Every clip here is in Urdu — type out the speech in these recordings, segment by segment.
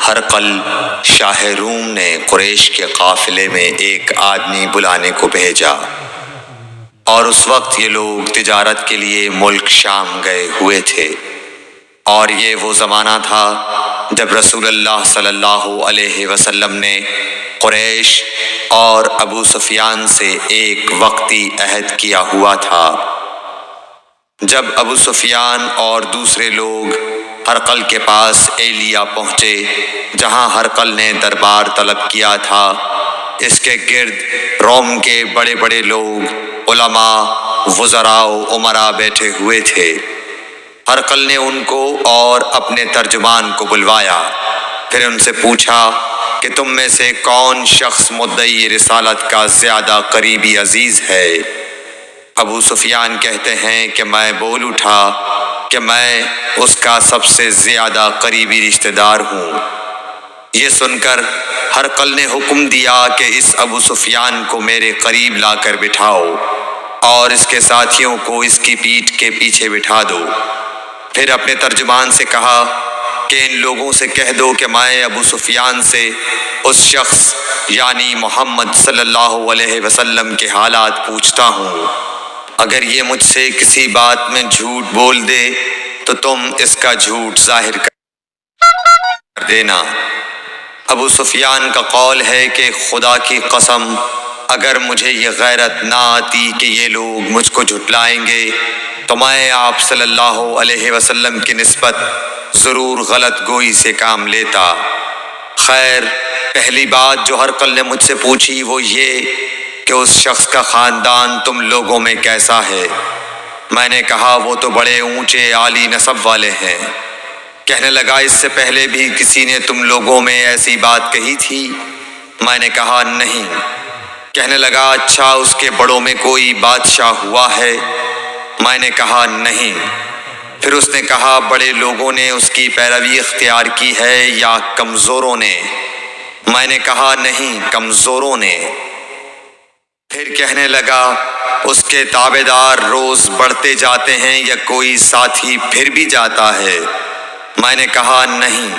ہرقل شاہ روم نے قریش کے قافلے میں ایک آدمی بلانے کو بھیجا، اور اس وقت یہ لوگ تجارت کے لیے ملک شام گئے ہوئے تھے، اور یہ وہ زمانہ تھا جب رسول اللہ صلی اللہ علیہ وسلم نے قریش اور ابو سفیان سے ایک وقتی عہد کیا ہوا تھا۔ جب ابو سفیان اور دوسرے لوگ ہرقل کے پاس ایلیا پہنچے جہاں ہرقل نے دربار طلب کیا تھا، اس کے گرد روم کے بڑے بڑے لوگ، علماء، وزراء و امراء بیٹھے ہوئے تھے۔ ہرقل نے ان کو اور اپنے ترجمان کو بلوایا، پھر ان سے پوچھا کہ تم میں سے کون شخص مدعی رسالت کا زیادہ قریبی عزیز ہے؟ ابو سفیان کہتے ہیں کہ میں بول اٹھا کہ میں اس کا سب سے زیادہ قریبی رشتہ دار ہوں۔ یہ سن کر ہرقل نے حکم دیا کہ اس ابو سفیان کو میرے قریب لا کر بٹھاؤ اور اس کے ساتھیوں کو اس کی پیٹھ کے پیچھے بٹھا دو۔ پھر اپنے ترجمان سے کہا کہ ان لوگوں سے کہہ دو کہ میں ابو سفیان سے اس شخص یعنی محمد صلی اللہ علیہ وسلم کے حالات پوچھتا ہوں، اگر یہ مجھ سے کسی بات میں جھوٹ بول دے تو تم اس کا جھوٹ ظاہر کر دینا۔ ابو سفیان کا قول ہے کہ خدا کی قسم اگر مجھے یہ غیرت نہ آتی کہ یہ لوگ مجھ کو جھٹلائیں گے تو میں آپ صلی اللہ علیہ وسلم کی نسبت ضرور غلط گوئی سے کام لیتا۔ خیر، پہلی بات جو ہرقل نے مجھ سے پوچھی وہ یہ کہ اس شخص کا خاندان تم لوگوں میں کیسا ہے؟ میں نے کہا وہ تو بڑے اونچے عالی نسب والے ہیں۔ کہنے لگا اس سے پہلے بھی کسی نے تم لوگوں میں ایسی بات کہی تھی؟ میں نے کہا نہیں۔ کہنے لگا اچھا اس کے بڑوں میں کوئی بادشاہ ہوا ہے؟ میں نے کہا نہیں۔ پھر اس نے کہا بڑے لوگوں نے اس کی پیروی اختیار کی ہے یا کمزوروں نے؟ میں نے کہا نہیں، کمزوروں نے۔ پھر کہنے لگا اس کے تابعدار روز بڑھتے جاتے ہیں یا کوئی ساتھی پھر بھی جاتا ہے؟ میں نے کہا نہیں۔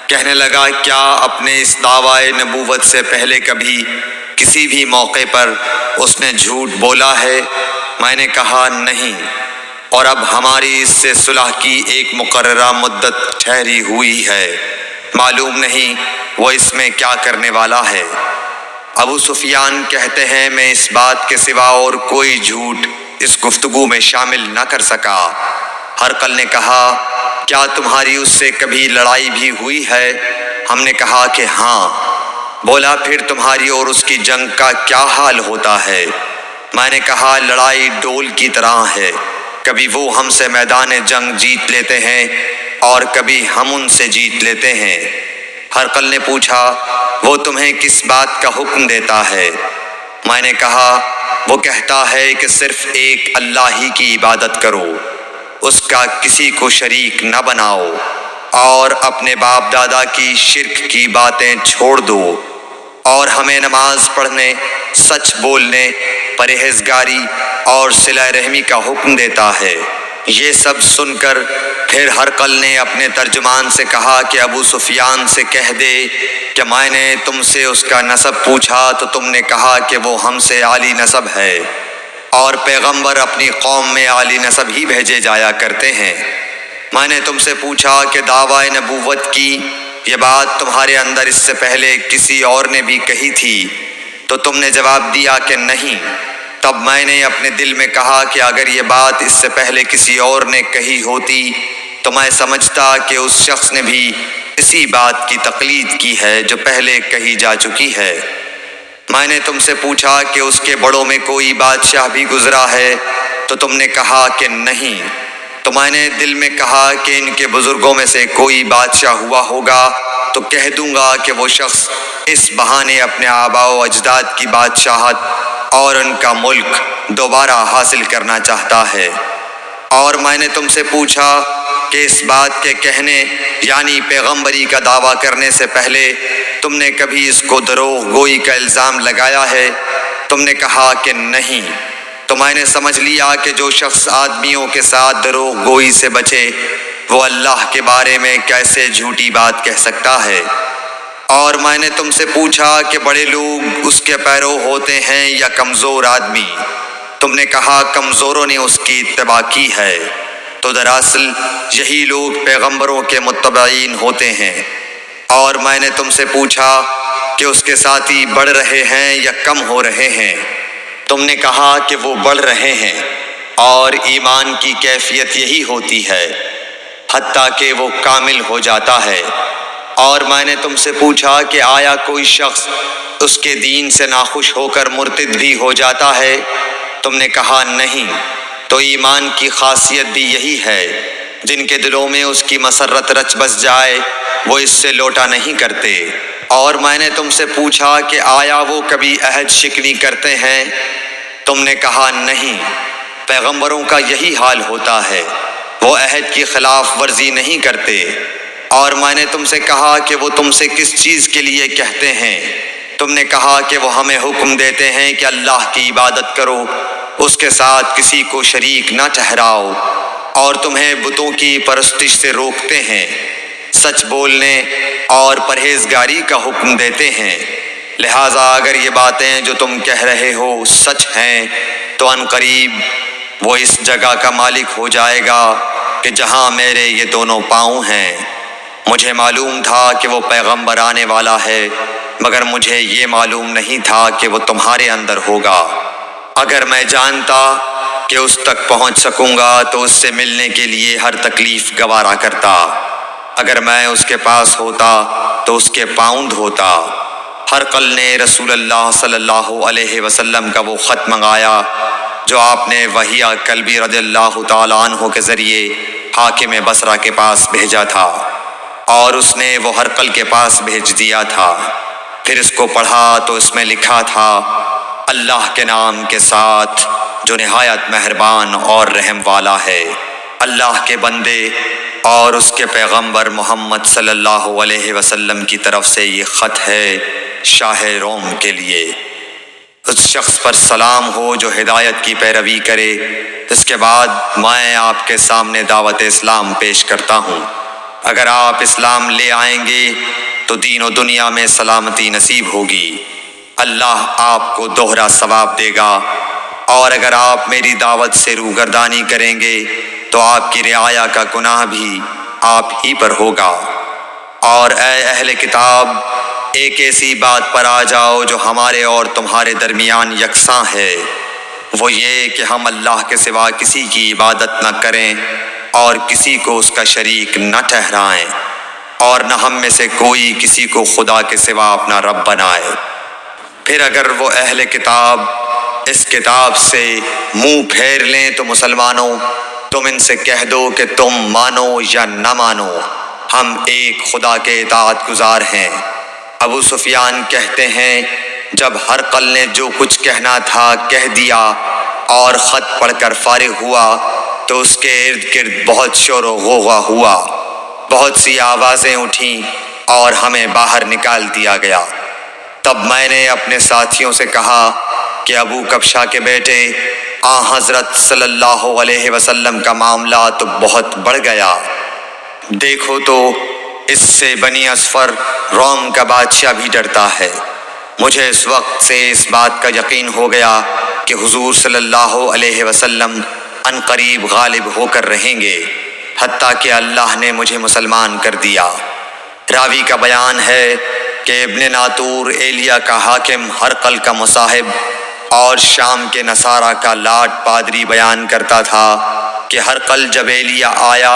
کہنے لگا کیا اپنے اس دعویٰ نبوت سے پہلے کبھی کسی بھی موقع پر اس نے جھوٹ بولا ہے؟ میں نے کہا نہیں، اور اب ہماری اس سے صلح کی ایک مقررہ مدت ٹھہری ہوئی ہے، معلوم نہیں وہ اس میں کیا کرنے والا ہے۔ ابو سفیان کہتے ہیں میں اس بات کے سوا اور کوئی جھوٹ اس گفتگو میں شامل نہ کر سکا۔ ہرقل نے کہا کیا تمہاری اس سے کبھی لڑائی بھی ہوئی ہے؟ ہم نے کہا کہ ہاں۔ بولا پھر تمہاری اور اس کی جنگ کا کیا حال ہوتا ہے؟ میں نے کہا لڑائی ڈول کی طرح ہے، کبھی وہ ہم سے میدان جنگ جیت لیتے ہیں اور کبھی ہم ان سے جیت لیتے ہیں۔ ہرقل نے پوچھا وہ تمہیں کس بات کا حکم دیتا ہے؟ میں نے کہا وہ کہتا ہے کہ صرف ایک اللہ ہی کی عبادت کرو، اس کا کسی کو شریک نہ بناؤ، اور اپنے باپ دادا کی شرک کی باتیں چھوڑ دو، اور ہمیں نماز پڑھنے، سچ بولنے، پرہیزگاری اور صلہ رحمی کا حکم دیتا ہے۔ یہ سب سن کر پھر ہرقل نے اپنے ترجمان سے کہا کہ ابو سفیان سے کہہ دے کہ میں نے تم سے اس کا نسب پوچھا تو تم نے کہا کہ وہ ہم سے عالی نسب ہے، اور پیغمبر اپنی قوم میں عالی نسب ہی بھیجے جایا کرتے ہیں۔ میں نے تم سے پوچھا کہ دعویٰ نبوت کی یہ بات تمہارے اندر اس سے پہلے کسی اور نے بھی کہی تھی؟ تو تم نے جواب دیا کہ نہیں۔ تب میں نے اپنے دل میں کہا کہ اگر یہ بات اس سے پہلے کسی اور نے کہی ہوتی تو میں سمجھتا کہ اس شخص نے بھی اسی بات کی تقلید کی ہے جو پہلے کہی جا چکی ہے۔ میں نے تم سے پوچھا کہ اس کے بڑوں میں کوئی بادشاہ بھی گزرا ہے؟ تو تم نے کہا کہ نہیں۔ تو میں نے دل میں کہا کہ ان کے بزرگوں میں سے کوئی بادشاہ ہوا ہوگا تو کہہ دوں گا کہ وہ شخص اس بہانے اپنے آباء و اجداد کی بادشاہت اور ان کا ملک دوبارہ حاصل کرنا چاہتا ہے۔ اور میں نے تم سے پوچھا کہ اس بات کے کہنے یعنی پیغمبری کا دعویٰ کرنے سے پہلے تم نے کبھی اس کو دروغ گوئی کا الزام لگایا ہے؟ تم نے کہا کہ نہیں۔ تو میں نے سمجھ لیا کہ جو شخص آدمیوں کے ساتھ دروغ گوئی سے بچے وہ اللہ کے بارے میں کیسے جھوٹی بات کہہ سکتا ہے؟ اور میں نے تم سے پوچھا کہ بڑے لوگ اس کے پیرو ہوتے ہیں یا کمزور آدمی؟ تم نے کہا کمزوروں نے اس کی اتباع کی ہے۔ تو دراصل یہی لوگ پیغمبروں کے متبعین ہوتے ہیں۔ اور میں نے تم سے پوچھا کہ اس کے ساتھی بڑھ رہے ہیں یا کم ہو رہے ہیں؟ تم نے کہا کہ وہ بڑھ رہے ہیں، اور ایمان کی کیفیت یہی ہوتی ہے حتیٰ کہ وہ کامل ہو جاتا ہے۔ اور میں نے تم سے پوچھا کہ آیا کوئی شخص اس کے دین سے ناخوش ہو کر مرتد بھی ہو جاتا ہے؟ تم نے کہا نہیں۔ تو ایمان کی خاصیت بھی یہی ہے، جن کے دلوں میں اس کی مسرت رچ بس جائے وہ اس سے لوٹا نہیں کرتے۔ اور میں نے تم سے پوچھا کہ آیا وہ کبھی عہد شکنی کرتے ہیں؟ تم نے کہا نہیں۔ پیغمبروں کا یہی حال ہوتا ہے، وہ عہد کی خلاف ورزی نہیں کرتے۔ اور میں نے تم سے کہا کہ وہ تم سے کس چیز کے لیے کہتے ہیں؟ تم نے کہا کہ وہ ہمیں حکم دیتے ہیں کہ اللہ کی عبادت کرو، اس کے ساتھ کسی کو شریک نہ ٹھہراؤ، اور تمہیں بتوں کی پرستش سے روکتے ہیں، سچ بولنے اور پرہیزگاری کا حکم دیتے ہیں۔ لہٰذا اگر یہ باتیں جو تم کہہ رہے ہو سچ ہیں تو عنقریب وہ اس جگہ کا مالک ہو جائے گا کہ جہاں میرے یہ دونوں پاؤں ہیں۔ مجھے معلوم تھا کہ وہ پیغمبر آنے والا ہے، مگر مجھے یہ معلوم نہیں تھا کہ وہ تمہارے اندر ہوگا۔ اگر میں جانتا کہ اس تک پہنچ سکوں گا تو اس سے ملنے کے لیے ہر تکلیف گوارا کرتا۔ اگر میں اس کے پاس ہوتا تو اس کے پاؤں دھوتا۔ ہرقل نے رسول اللہ صلی اللہ علیہ وسلم کا وہ خط منگایا جو آپ نے وحیہ کلبی رضی اللہ تعالیٰ عنہ کے ذریعے حاکم بصرہ کے پاس بھیجا تھا، اور اس نے وہ ہرقل کے پاس بھیج دیا تھا۔ پھر اس کو پڑھا تو اس میں لکھا تھا، اللہ کے نام کے ساتھ جو نہایت مہربان اور رحم والا ہے۔ اللہ کے بندے اور اس کے پیغمبر محمد صلی اللہ علیہ وسلم کی طرف سے یہ خط ہے شاہ روم کے لیے۔ اس شخص پر سلام ہو جو ہدایت کی پیروی کرے۔ اس کے بعد میں آپ کے سامنے دعوت اسلام پیش کرتا ہوں۔ اگر آپ اسلام لے آئیں گے تو دین و دنیا میں سلامتی نصیب ہوگی، اللہ آپ کو دوہرا ثواب دے گا۔ اور اگر آپ میری دعوت سے روگردانی کریں گے تو آپ کی رعایا کا گناہ بھی آپ ہی پر ہوگا۔ اور اے اہل کتاب، ایک ایسی بات پر آ جاؤ جو ہمارے اور تمہارے درمیان یکساں ہے، وہ یہ کہ ہم اللہ کے سوا کسی کی عبادت نہ کریں اور کسی کو اس کا شریک نہ ٹھہرائیں، اور نہ ہم میں سے کوئی کسی کو خدا کے سوا اپنا رب بنائے۔ پھر اگر وہ اہل کتاب اس کتاب سے منہ پھیر لیں تو مسلمانوں، تم ان سے کہہ دو کہ تم مانو یا نہ مانو، ہم ایک خدا کے اطاعت گزار ہیں۔ ابو سفیان کہتے ہیں، جب ہرقل نے جو کچھ کہنا تھا کہہ دیا اور خط پڑھ کر فارغ ہوا تو اس کے ارد گرد بہت شور و غوغا ہوا، بہت سی آوازیں اٹھیں اور ہمیں باہر نکال دیا گیا۔ تب میں نے اپنے ساتھیوں سے کہا کہ ابو کبشہ کے بیٹے حضرت صلی اللہ علیہ وسلم کا معاملہ تو بہت بڑھ گیا۔ دیکھو تو اس سے بنی اصفر روم کا بادشاہ بھی ڈرتا ہے۔ مجھے اس وقت سے اس بات کا یقین ہو گیا کہ حضور صلی اللہ علیہ وسلم عنقریب غالب ہو کر رہیں گے، حتیٰ کہ اللہ نے مجھے مسلمان کر دیا۔ راوی کا بیان ہے کہ ابن ناطور ایلیا کا حاکم ہرقل کا مصاحب اور شام کے نصارہ کا لاٹ پادری بیان کرتا تھا کہ ہرقل جب ایلیا آیا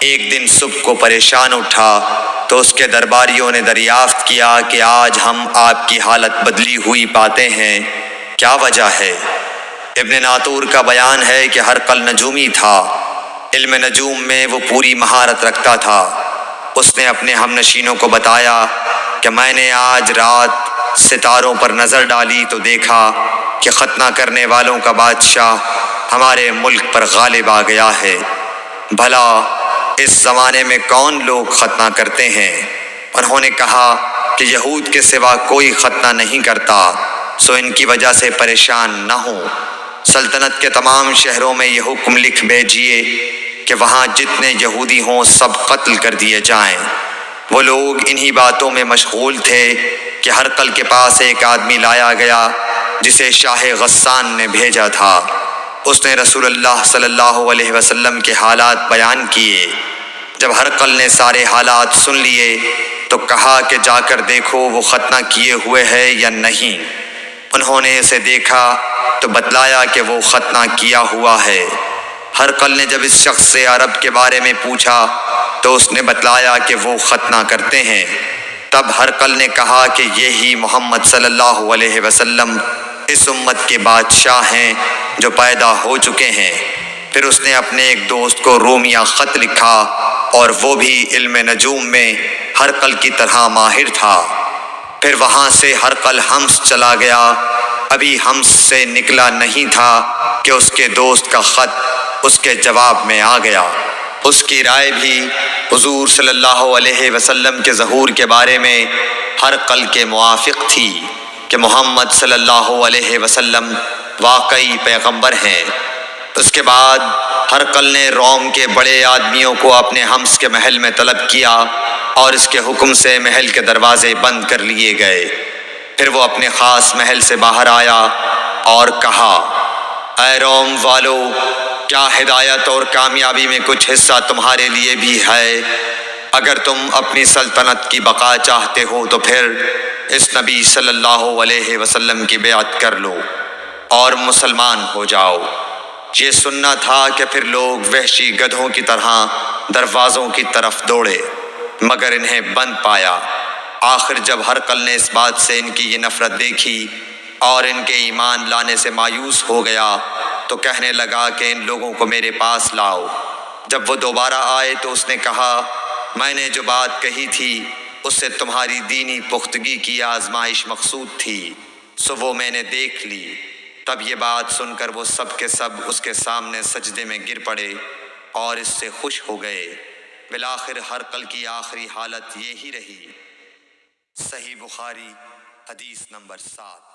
ایک دن صبح کو پریشان اٹھا تو اس کے درباریوں نے دریافت کیا کہ آج ہم آپ کی حالت بدلی ہوئی پاتے ہیں، کیا وجہ ہے؟ ابن ناطور کا بیان ہے کہ ہرقل نجومی تھا، علم نجوم میں وہ پوری مہارت رکھتا تھا۔ اس نے اپنے ہم نشینوں کو بتایا کہ میں نے آج رات ستاروں پر نظر ڈالی تو دیکھا کہ ختنہ کرنے والوں کا بادشاہ ہمارے ملک پر غالب آ گیا ہے۔ بھلا اس زمانے میں کون لوگ ختنہ کرتے ہیں؟ انہوں نے کہا کہ یہود کے سوا کوئی ختنہ نہیں کرتا، سو ان کی وجہ سے پریشان نہ ہوں۔ سلطنت کے تمام شہروں میں یہ حکم لکھ بھیجیے کہ وہاں جتنے یہودی ہوں سب قتل کر دیے جائیں۔ وہ لوگ انہی باتوں میں مشغول تھے کہ ہرقل کے پاس ایک آدمی لایا گیا جسے شاہ غسان نے بھیجا تھا۔ اس نے رسول اللہ صلی اللہ علیہ وسلم کے حالات بیان کیے۔ جب ہرقل نے سارے حالات سن لیے تو کہا کہ جا کر دیکھو وہ ختنہ کیے ہوئے ہے یا نہیں۔ انہوں نے اسے دیکھا تو بتلایا کہ وہ ختنہ کیا ہوا ہے۔ ہرقل نے جب اس شخص سے عرب کے بارے میں پوچھا تو اس نے بتلایا کہ وہ ختنہ کرتے ہیں۔ تب ہرقل نے کہا کہ یہی محمد صلی اللہ علیہ وسلم اس امت کے بادشاہ ہیں جو پیدا ہو چکے ہیں۔ پھر اس نے اپنے ایک دوست کو رومیہ خط لکھا اور وہ بھی علم نجوم میں ہرقل کی طرح ماہر تھا۔ پھر وہاں سے ہرقل حمص چلا گیا۔ ابھی حمص سے نکلا نہیں تھا کہ اس کے دوست کا خط اس کے جواب میں آ گیا۔ اس کی رائے بھی حضور صلی اللہ علیہ وسلم کے ظہور کے بارے میں ہرقل کے موافق تھی کہ محمد صلی اللہ علیہ وسلم واقعی پیغمبر ہیں۔ اس کے بعد ہرقل نے روم کے بڑے آدمیوں کو اپنے حمص کے محل میں طلب کیا اور اس کے حکم سے محل کے دروازے بند کر لیے گئے۔ پھر وہ اپنے خاص محل سے باہر آیا اور کہا، اے روم والو، کیا ہدایت اور کامیابی میں کچھ حصہ تمہارے لیے بھی ہے؟ اگر تم اپنی سلطنت کی بقا چاہتے ہو تو پھر اس نبی صلی اللہ علیہ وسلم کی بیعت کر لو اور مسلمان ہو جاؤ۔ یہ سننا تھا کہ پھر لوگ وحشی گدھوں کی طرح دروازوں کی طرف دوڑے مگر انہیں بند پایا۔ آخر جب ہرقل نے اس بات سے ان کی یہ نفرت دیکھی اور ان کے ایمان لانے سے مایوس ہو گیا تو کہنے لگا کہ ان لوگوں کو میرے پاس لاؤ۔ جب وہ دوبارہ آئے تو اس نے کہا، میں نے جو بات کہی تھی اس سے تمہاری دینی پختگی کی آزمائش مقصود تھی، سو وہ میں نے دیکھ لی۔ تب یہ بات سن کر وہ سب کے سب اس کے سامنے سجدے میں گر پڑے اور اس سے خوش ہو گئے۔ بالآخر ہرقل کی آخری حالت یہی رہی۔ صحیح بخاری حدیث نمبر 7۔